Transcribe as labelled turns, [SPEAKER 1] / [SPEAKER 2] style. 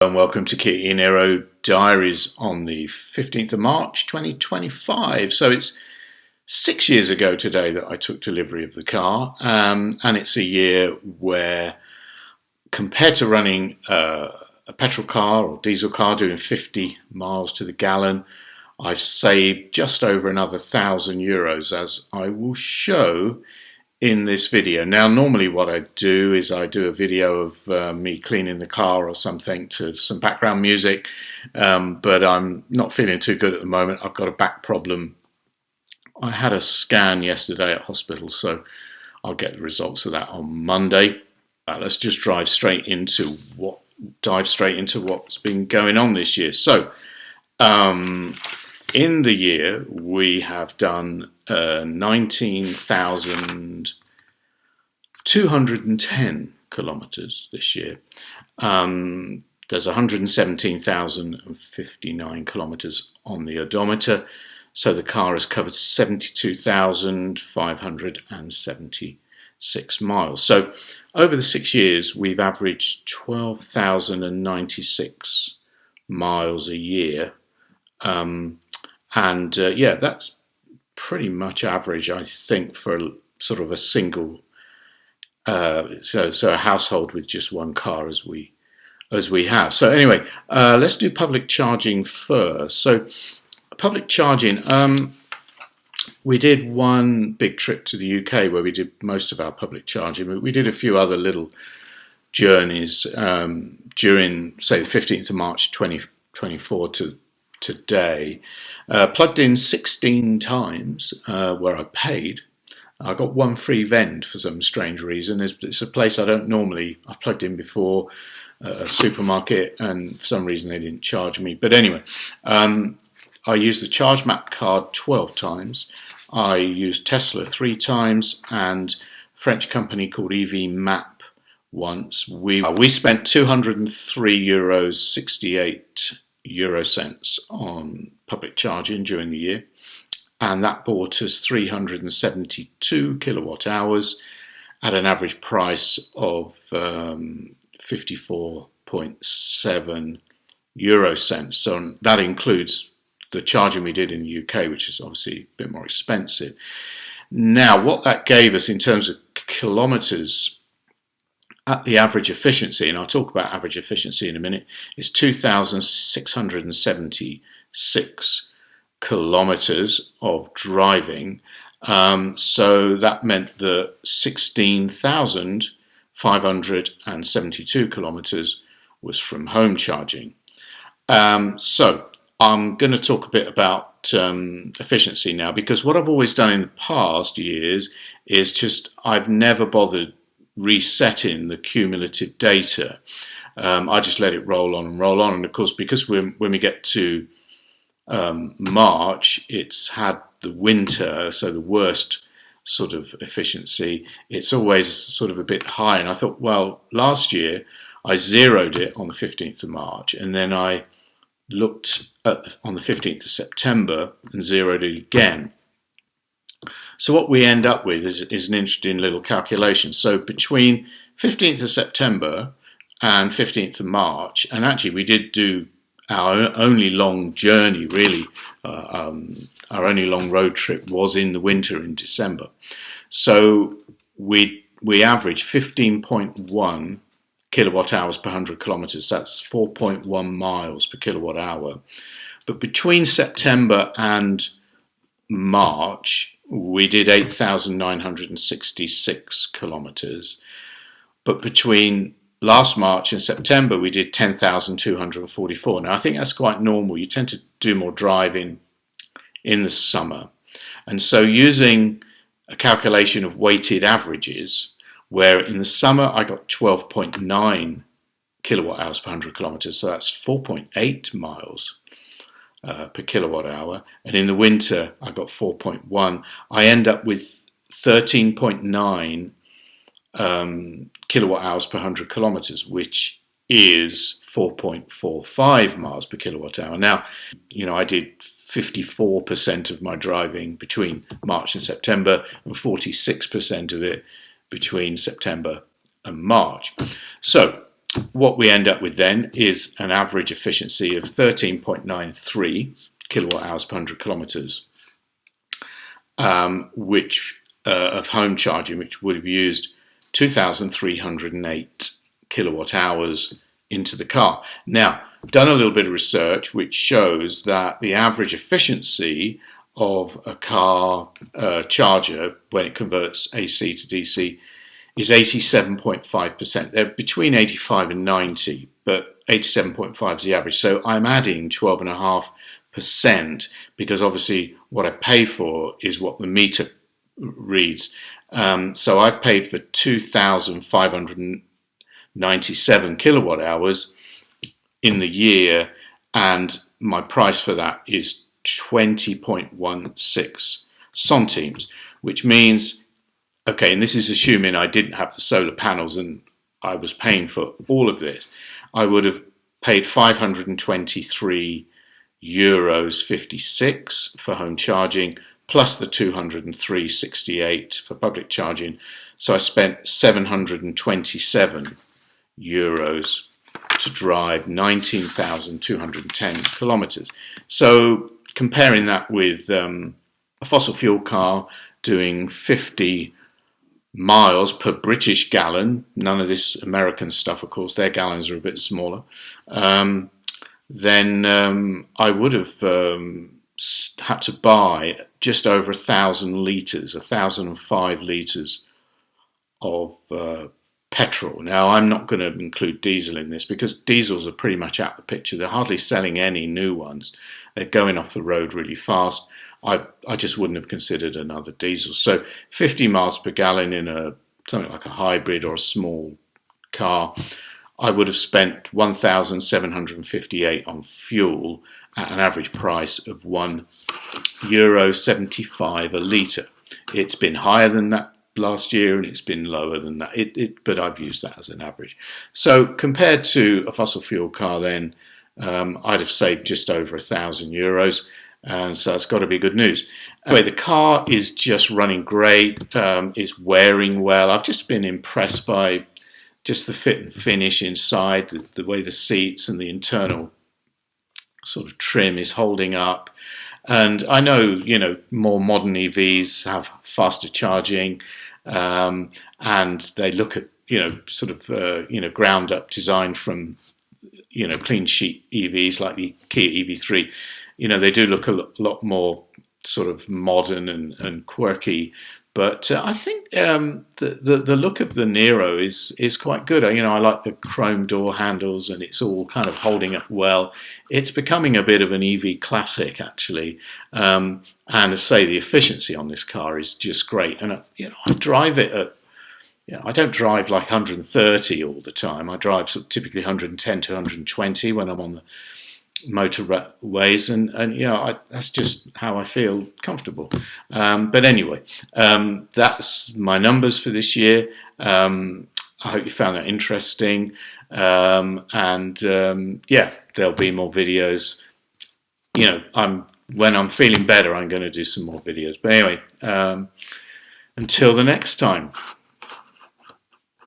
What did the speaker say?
[SPEAKER 1] And welcome to e-Niro Diaries on the 15th of March 2025. So it's 6 years ago today that I took delivery of the car, and it's a year where, compared to running a petrol car or diesel car doing 50 miles to the gallon, I've saved just over another €1,000, as I will show in this video. Now, normally what I do is I do a video of me cleaning the car or something to some background music, but I'm not feeling too good at the moment. I've got a back problem. I had a scan yesterday at hospital, so I'll get the results of that on Monday. Let's just dive straight into what's been going on this year. So, in the year, we have done 19,210 kilometres this year. There's 117,059 kilometres on the odometer, so the car has covered 72,576 miles. So over the 6 years, we've averaged 12,096 miles a year. Yeah, that's pretty much average, I think, for sort of a single, so a household with just one car as we have. So anyway, let's do public charging first. So public charging, we did one big trip to the UK where we did most of our public charging, but we did a few other little journeys during, say, the 15th of March 2024 to today. Plugged in 16 times where I paid. I got one free vend for some strange reason. It's a place I don't normally. I've plugged in before, a supermarket, and for some reason they didn't charge me. But anyway, I used the ChargeMap card 12 times. I used Tesla 3 times, and a French company called EV-Map once. We spent €203.68 on public charging during the year, and that bought us 372 kilowatt hours at an average price of 54.7 euro cents. So that includes the charging we did in the UK, which is obviously a bit more expensive. Now, what that gave us in terms of kilometers at the average efficiency, and I'll talk about average efficiency in a minute, is 2,676 kilometers of driving. So that meant that 16,572 kilometers was from home charging. So I'm going to talk a bit about efficiency now, because what I've always done in the past years is just I've never bothered resetting the cumulative data. I just let it roll on and roll on, and of course, because when we get to March, it's had the winter, so the worst sort of efficiency. It's always sort of a bit high, and I thought, well, last year I zeroed it on the 15th of March, and then I looked on the 15th of September and zeroed it again. So what we end up with is an interesting little calculation. So between 15th of September and 15th of March, and actually we did do our only long journey, really, our only long road trip was in the winter in December. So we averaged 15.1 kilowatt hours per 100 kilometers. That's 4.1 miles per kilowatt hour. But between September and March, we did 8,966 kilometers. But between last March and September, we did 10,244. Now, I think that's quite normal. You tend to do more driving in the summer. And so using a calculation of weighted averages, where in the summer I got 12.9 kilowatt hours per 100 kilometers, so that's 4.8 miles per kilowatt hour, and in the winter I got 4.1. I end up with 13.9 kilowatt hours per 100 kilometers, which is 4.45 miles per kilowatt hour. Now, I did 54% of my driving between March and September, and 46% of it between September and March. So what we end up with then is an average efficiency of 13.93 kilowatt hours per 100 kilometers, which of home charging, which would have used 2,308 kilowatt hours into the car. Now, I've done a little bit of research which shows that the average efficiency of a car charger when it converts AC to DC is 87.5%. They're between 85 and 90, but 87.5 is the average. So I'm adding 12.5% because obviously what I pay for is what the meter reads. So I've paid for 2,597 kilowatt hours in the year, and my price for that is 20.16 centimes, which means, okay, and this is assuming I didn't have the solar panels and I was paying for all of this, I would have paid 523 euros 56 for home charging, plus the 203.68 for public charging. So I spent 727 euros to drive 19,210 kilometers. So comparing that with a fossil fuel car doing 50 miles per British gallon, none of this American stuff, of course, their gallons are a bit smaller, then I would have had to buy just over 1,000 litres, 1,005 litres of petrol. Now, I'm not going to include diesel in this because diesels are pretty much out the picture. They're hardly selling any new ones. They're going off the road really fast. I just wouldn't have considered another diesel. So 50 miles per gallon in something like a hybrid or a small car, I would have spent 1,758 on fuel at an average price of €1.75 a litre. It's been higher than that last year and it's been lower than that, but I've used that as an average. So compared to a fossil fuel car then, I'd have saved just over €1,000, and so it's got to be good news. Anyway, the car is just running great, it's wearing well. I've just been impressed by just the fit and finish inside, the way the seats and the internal sort of trim is holding up. And I know, more modern EVs have faster charging, and they look at, ground up design from, clean sheet EVs like the Kia EV3. They do look a lot more sort of modern and quirky. But I think the look of the Niro is quite good. I like the chrome door handles, and it's all kind of holding up well. It's becoming a bit of an EV classic, actually. And to say, the efficiency on this car is just great. And I drive it at, I don't drive like 130 all the time. I drive typically 110 to 120 when I'm on the motorways, and that's just how I feel comfortable. But anyway, that's my numbers for this year. I hope you found that interesting, and there'll be more videos. When I'm feeling better, I'm going to do some more videos. But anyway, until the next time.